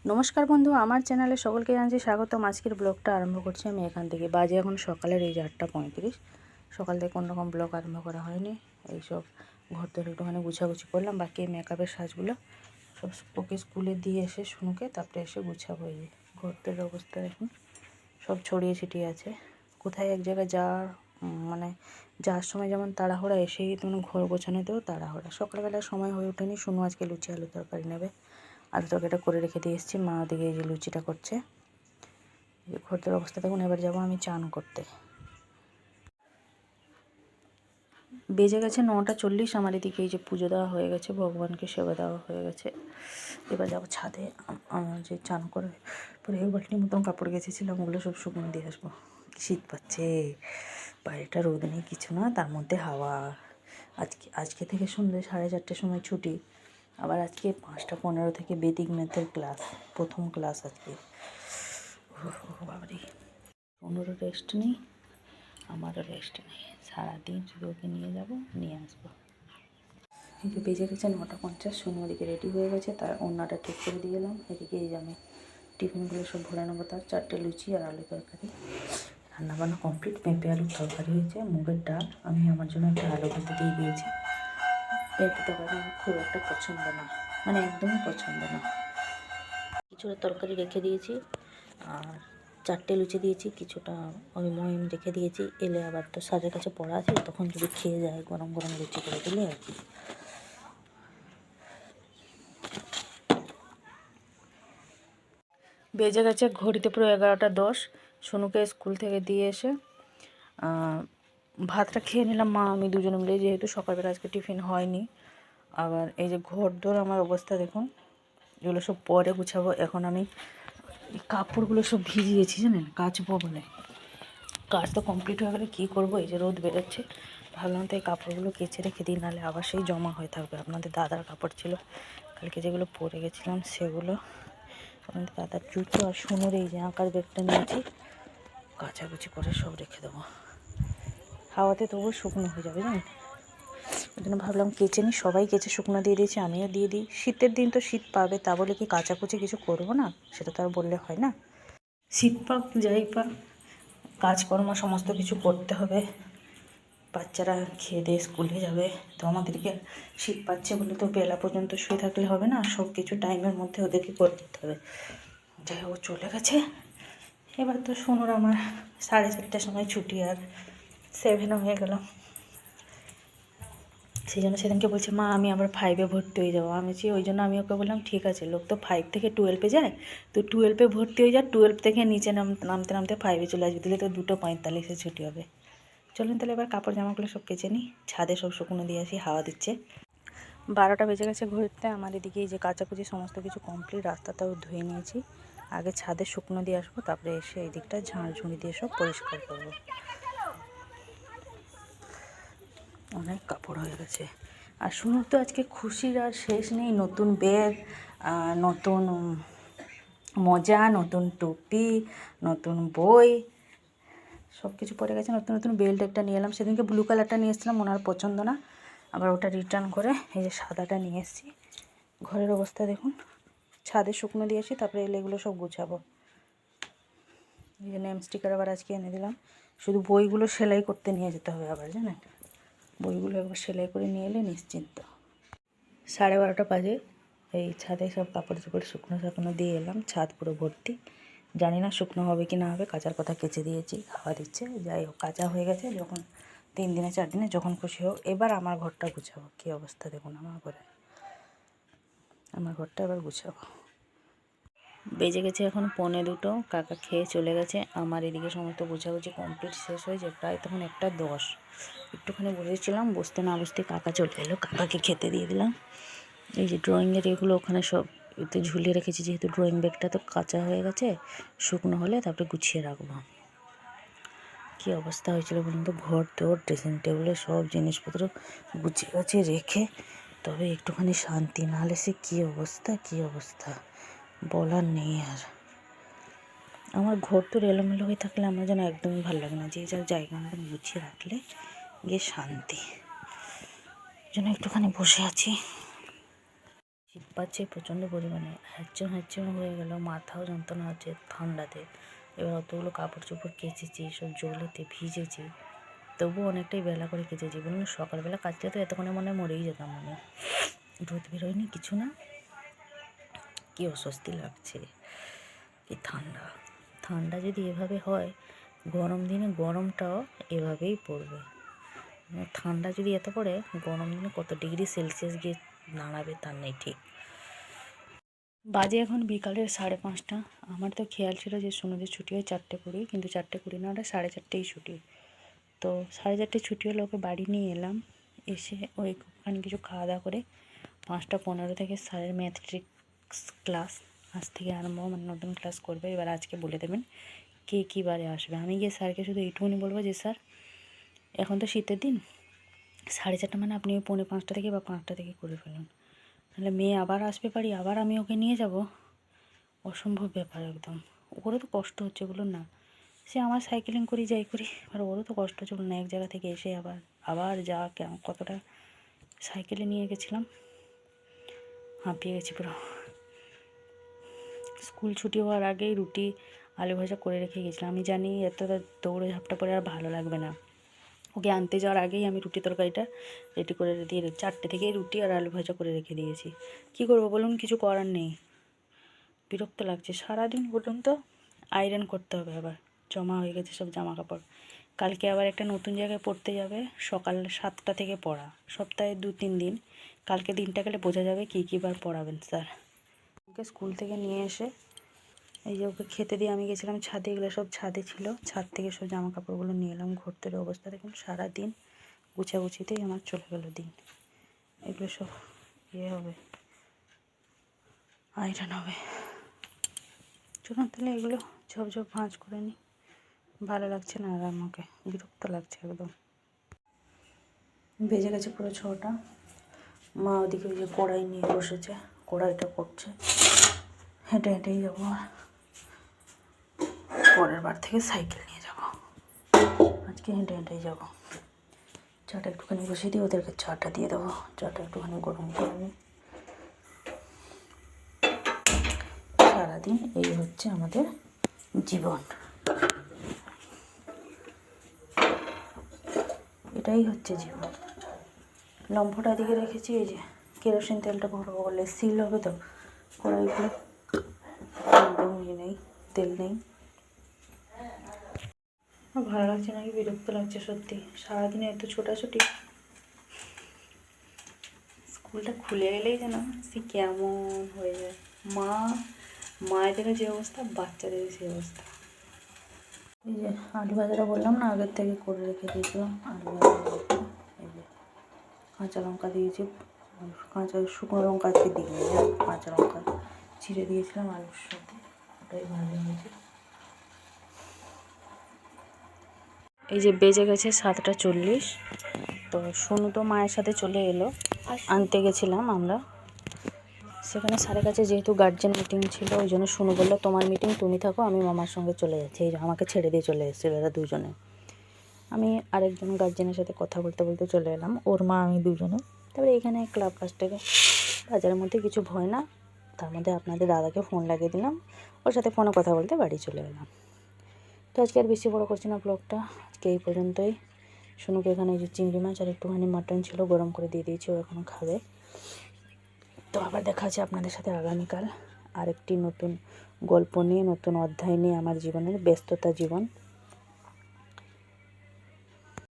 নমস্কার বন্ধু, আমার চ্যানেলে সকলকে জানাচ্ছি স্বাগতম। আজকের ব্লগটা আরম্ভ করছি আমি এখান থেকে। বাজে এখন সকালের এই যে 8:35। সকাল থেকে কোনোরকম ব্লগ আরম্ভ করা হয়নি। এইসব ঘর থেকে একটুখানি গুছাগুছি করলাম, বাকি মেকআপের সাজগুলো সব ওকে স্কুলে দিয়ে এসে শুনুকে তারপরে এসে গুছাবো। এই ঘরটার অবস্থা এখন সব ছড়িয়ে ছিটিয়ে আছে। কোথায় এক জায়গায় যাওয়ার মানে যাওয়ার সময় যেমন তাড়াহুড়া, এসেই তেমন ঘর গোছানোতেও তাড়াহুড়া। সকালবেলায় সময় হয়ে ওঠেনি। শুনু আজকে লুচি আলু তরকারি নেবে, আলু তরকারিটা করে রেখে দিয়ে এসেছি। মা ওদিকে এই যে লুচিটা করছে। ঘরটার অবস্থা দেখুন। এবার যাবো আমি চান করতে। বেজে গেছে 9:40। আমার এদিকে এই যে পুজো দেওয়া হয়ে গেছে, ভগবানকে সেবা দেওয়া হয়ে গেছে। এবার যাবো ছাদে। আমার যে চান করে পরে এক বালতির মতন কাপড় গেছেছিলাম, ওগুলো সব শুকনো দিয়ে আসবো। শীত পাচ্ছে, বাইরেটা রোদ নেই কিছু না, তার মধ্যে হাওয়া। আজকে থেকে সন্ধ্যে 4:30টার সময় ছুটি। আবার আজকে 5:15 থেকে বেদিক ম্যাথের ক্লাস, প্রথম ক্লাস আজকে। বাবারি, ওনারও রেস্ট নেই, আমারও রেস্ট নেই। সারাদিন শুধু ওকে নিয়ে যাবো, নিয়ে আসবো। এই যে বেজে গেছে 9:50। শুনে ওদিকে রেডি হয়ে গেছে, তার ওড়নাটা ঠিক করে দিয়ে এলাম। এদিকে এই যে আমি টিফিনগুলো সব ভরে নেবো। তার 4টে লুচি আর আলু তরকারি। রান্নাবান্না কমপ্লিট। পেঁপে আলুর তরকারি হয়েছে, মুগের ডাল। আমি আমার জন্য একটা আলু ভেজে দিয়ে দিয়েছি। পেঁপে তরকারি আমার খুব একটা পছন্দ না, মানে একদমই পছন্দ না। কিছুটা তরকারি রেখে দিয়েছি, আর 4টে লুচি দিয়েছি। কিছুটা ওই মহিম রেখে দিয়েছি। এলে আবার তো স্যারের কাছে পড়া আছে, তখন যদি খেয়ে যায় গরম গরম লুচি করে দিলে আর কি। বেজে গেছে ঘড়িতে পুরো 11:10। সোনুকে স্কুল থেকে দিয়ে এসে ভাতটা খেয়ে নিলাম মা আমি দুজনে মিলে, যেহেতু সকালবেলা আজকে টিফিন হয়নি। আবার এই যে ঘরদোর আমার অবস্থা দেখুন, এগুলো সব পরে গুছাবো। এখন আমি কাপড়গুলো সব ভিজিয়েছি জানেন, কাচবো বলে। কাজ তো কমপ্লিট হয়ে গেলে কী করবো, এই যে রোদ বেরোচ্ছে, ভাবলাম তো এই কাপড়গুলো কেচে রেখে দিই, নাহলে আবার সেই জমা হয়ে থাকবে। আপনাদের দাদার কাপড় ছিল কালকে, যেগুলো পরে গেছিলাম সেগুলো। আপনাদের দাদার জুতো আর সোনুর এই যে আঁকার ব্যাগটা নিয়েছি, কাচাকুচি করে সব রেখে দেবো। হাওয়াতে তবুও শুকনো হয়ে যাবে জানেন, ওই জন্য ভাবলাম কেচে নিই। সবাই কেচে শুকনো দিয়ে দিয়েছি, আমিও দিয়ে দিই। শীতের দিন তো শীত পাবে, তা বলে কি কাচাকুচি কিছু করবো না, সেটা তো আর বললে হয় না। শীত পাক যাই পাক, কাজকর্ম সমস্ত কিছু করতে হবে। বাচ্চারা খেয়ে দিয়ে স্কুলে যাবে, তো আমাদেরকে শীত পাচ্ছে বলে তো বেলা পর্যন্ত শুয়ে থাকলে হবে না, সব কিছু টাইমের মধ্যে ওদেরকে করে দিতে হবে। যাই হোক, চলে গেছে। এবার তো শুনুন আমার 4:30টার সময় ছুটি, আর 7 হয়ে গেল। সেই জন্য সেদিনকে বলছে মা আমি আবার 5-এ ভর্তি হয়ে যাবো। আমি ওই জন্য আমি ওকে বললাম ঠিক আছে, লোক তো 5 থেকে 12-এ যায়, তো 12-এ ভর্তি হয়ে যায়। 12 থেকে নিচে নামতে নামতে 5-এ চলে আসবে, দিলে তো 2:45-এ ছুটি হবে। চলুন তাহলে এবার কাপড় জামাগুলো সব কেচে নিই, ছাদে সব শুকনো দিয়ে আসি, হাওয়া দিচ্ছে। 12টা বেজে গেছে ঘুরতে। আমার এদিকে এই যে কাচাকুচি সমস্ত কিছু কমপ্লিট, রাস্তাটাও ধুয়ে নিয়েছি। আগে ছাদে শুকনো দিয়ে আসবো, তারপরে এসে এই দিকটা ঝাড়ঝুড়ি দিয়ে সব পরিষ্কার করবো। অনেক কাপড় হয়ে গেছে। আর শুনুন তো আজকে খুশির আর শেষ নেই। নতুন ব্যাগ, নতুন মোজা, নতুন টুপি, নতুন বই, সব কিছু পড়ে গেছে। নতুন নতুন বেল্ট একটা নিয়ে এলাম। সেদিনকে ব্লু কালারটা নিয়ে এসেছিলাম, ওনার পছন্দ না, আবার ওটা রিটার্ন করে এই যে সাদাটা নিয়ে এসেছি। ঘরের অবস্থা দেখুন, ছাদে শুকনো দিয়েছি, তারপরে এলে এগুলো সব গুছাবো। এই যে নেম স্টিকার আবার আজকে এনে দিলাম। শুধু বইগুলো সেলাই করতে নিয়ে যেতে হবে আবার জানেন, বইগুলো একবার সেলাই করে নিয়ে এলে নিশ্চিন্ত। 12:30 বাজে। এই ছাদে সব কাপড় চোপড় শুকনো দিয়ে এলাম, ছাদ পুরো ভর্তি। জানি না শুকনো হবে কি না হবে, কাচার কথা কেচে দিয়েছি, হাওয়া দিচ্ছে। যাই হোক, কাচা হয়ে গেছে। যখন 3 দিনে 4 দিনে যখন খুশি হোক। এবার আমার ঘরটা গুছাবো। কী অবস্থা দেখুন আমার ঘরে, আমার ঘরটা এবার গুছাবো। বেজে গেছে এখন 1:45। কাকা খেয়ে চলে গেছে। আমার এদিকে সমস্ত গোছাগুছি কমপ্লিট শেষ হয়েছে, প্রায় তখন 1:10। একটুখানি বসেছিলাম, বসতে না বসতে কাকা চলে এলো, কাকাকে খেতে দিয়ে দিলাম। এই যে ড্রয়িংয়ের এগুলো ওখানে সব এতে ঝুলিয়ে রেখেছি, যেহেতু ড্রয়িং ব্যাগটা তো কাঁচা হয়ে গেছে, শুকনো হলে তারপরে গুছিয়ে রাখবো। কী অবস্থা হয়েছিল বলুন তো, ঘর দোর ড্রেসিং টেবিলে সব জিনিসপত্র গুছিয়ে গাছিয়ে রেখে তবে একটুখানি শান্তি, নাহলে সে কী অবস্থা বলার নেই। আর আমার ঘর তো এলোমেলো হয়ে থাকলে আমার যেন একদমই ভালো লাগে না। যে যার জায়গা মতন গুছিয়ে রাখলে গিয়ে শান্তি। যেন একটুখানি বসে আছি। শীত পাচ্ছে প্রচণ্ড পরিমাণে, হ্যাচম হ্যাচম হয়ে গেল, মাথাও যন্ত্রণা হচ্ছে ঠান্ডাতে। এবার অতগুলো কাপড় চোপড় কেচেছি, সব জলেতে ভিজেছি, তবুও অনেকটাই বেলা করে কেচেছি। বলুন সকালবেলা কাচলে তো এতক্ষণে মনে মরেই যেতাম আমি। রোদ বেরোয়নি কিছু না, কি অস্বস্তি লাগছে, কি ঠান্ডা। ঠান্ডা যদি এভাবে হয়, গরম দিনে গরমটাও এভাবেই পড়বে। ঠান্ডা যদি এত পড়ে, গরম দিনে কত ডিগ্রি সেলসিয়াস গিয়ে দাঁড়াবে তার নেই ঠিক। বাজে এখন বিকালের 5:30। আমার তো খেয়াল ছিল যে সুনদের ছুটি হয় 4:20, কিন্তু 4:20 না, ওটা 4:30ই ছুটি। তো 4:30 ছুটি হলে ওকে বাড়ি নিয়ে এলাম। এসে ওখানে কিছু খাওয়া দাওয়া করে 5:15 থেকে স্যারের ম্যাথমেটিক্স ক্লাস আজ থেকে আরম্ভ, মানে নতুন ক্লাস করবে। এবার আজকে বলে দেবেন কে কী বারে আসবে। আমি গিয়ে স্যারকে শুধু এইটুকুনি বলবো যে স্যার এখন তো শীতের দিন, 4:30 মানে আপনি ওই 4:45 থেকে বা 5টা থেকে করে ফেলুন, নাহলে মেয়ে আবার আসবে বাড়ি, আবার আমি ওকে নিয়ে যাব, অসম্ভব ব্যাপার একদম। ওরও তো কষ্ট হচ্ছে বলুন না, সে আমার সাইকেলিং করি যাই করি, আর ওরও তো কষ্ট হচ্ছে বলুন না, এক জায়গা থেকে এসে আবার আবার যা কতটা সাইকেলে নিয়ে গেছিলাম, হাঁপিয়ে গেছি পুরো। স্কুল ছুটি হওয়ার আগেই রুটি আলু ভাজা করে রেখে গেছিলাম। আমি জানি এতটা দৌড়ে ঝাপটা পরে আর ভালো লাগবে না, ওকে আনতে যাওয়ার আগেই আমি রুটি তরকারিটা রেডি করে দিয়ে 4টে থেকে রুটি আর আলু ভাজা করে রেখে দিয়েছি। কী করবো বলুন, কিছু করার নেই। বিরক্ত লাগছে, সারাদিন পর্যন্ত আয়রন করতে হবে, আবার জমা হয়ে গেছে সব জামা কাপড়। কালকে আবার একটা নতুন জায়গায় পড়তে যাবে, সকাল 7টা থেকে পড়া, সপ্তাহে 2-3 দিন। কালকে দিনটা গেলে বোঝা যাবে কী কী বার পড়াবেন স্যার। ওকে স্কুল থেকে নিয়ে এসে এই যে ওকে খেতে দিয়ে আমি গেছিলাম ছাদে, এগুলো সব ছাদে ছিল, ছাদ থেকে সব জামা কাপড়গুলো নিয়ে এলাম। ঘরতের অবস্থা দেখুন, সারাদিন গুছাগুছিতেই আমার চলে গেল দিন। এগুলো সব হবে, আয়রন হবে। চলুন তাহলে এগুলো ঝপঝপ ভাঁজ করে নিই, ভালো লাগছে না আর আমাকে, বিরক্ত লাগছে একদম। বেজে গেছে পুরো 6টা। মা ওদিকে ওই যে কড়াই নিয়ে বসেছে, কড়াইটা করছে। হেঁটে হেঁটেই যাবো, পরের বার থেকে সাইকেল নিয়ে যাব, আজকে হেঁটে হেঁটেই যাবো। চাটা একটুখানি বসিয়ে দিই, ওদেরকে চাটা দিয়ে দেবো। চাটা একটুখানি গরম করে নিই। সারাদিন এই হচ্ছে আমাদের জীবন, এটাই হচ্ছে জীবন। লম্ফটা দিকে রেখেছি, এই যে কেরোসিন তেলটা ভরবো বলে, সিল হবে তো কড়াইগুলো, একদম নেই, তেল নেই। ভালো লাগছে নাকি বিরক্ত লাগছে সত্যি, সারাদিনে এত ছোটাছুটি। স্কুলটা খুলে গেলেই যেন সে কেমন হয়ে যায়। মায়েদেরও যে অবস্থা, বাচ্চাদেরও সেই অবস্থা। এই যে আলু ভাজাটা বললাম না, আগের থেকে করে রেখে দিয়েছিলাম। আলু ভাজা, এই যে কাঁচা লঙ্কা দিয়েছি, শুকনো লঙ্কা আজকে দিইনি, কাঁচা লঙ্কা ছিঁড়ে দিয়েছিলাম আলুর সাথে, ওটাই ভাজা হয়েছে। এই যে বেজে গেছে 7:40। তো সোনু তো মায়ের সাথে চলে এলো, আনতে গেছিলাম আমরা। সেখানে স্যারের কাছে যেহেতু গার্জেন মিটিং ছিল, ওই জন্য সোনু বললো তোমার মিটিং তুমি থাকো, আমি মামার সঙ্গে চলে যাচ্ছি। এই আমাকে ছেড়ে দিয়ে চলে এসেছে দাদা দুজনে। আমি আরেকজন গার্জেনের সাথে কথা বলতে বলতে চলে এলাম, ওর মা আমি দুজনে। তারপরে এখানে ক্লাব কাছ থেকে বাজারের মধ্যে কিছু ভয় না, তার মধ্যে আপনাদের দাদাকে ফোন লাগিয়ে দিলাম, ওর সাথে ফোনে কথা বলতে বাড়ি চলে এলাম। তো আজকে আর বেশি বড় করছি না ব্লগটা, আজকে এই পর্যন্তই। সোনুকে এখানে যে চিংড়ি মাছ আর একটুখানি মাটন ছিল, গরম করে দিয়ে দিয়েছি, ও এখনও খাবে। তো আবার দেখা আছে আপনাদের সাথে আগামীকাল আরেকটি নতুন গল্প নিয়ে, নতুন অধ্যায় নিয়ে আমার জীবনের ব্যস্ততা জীবন।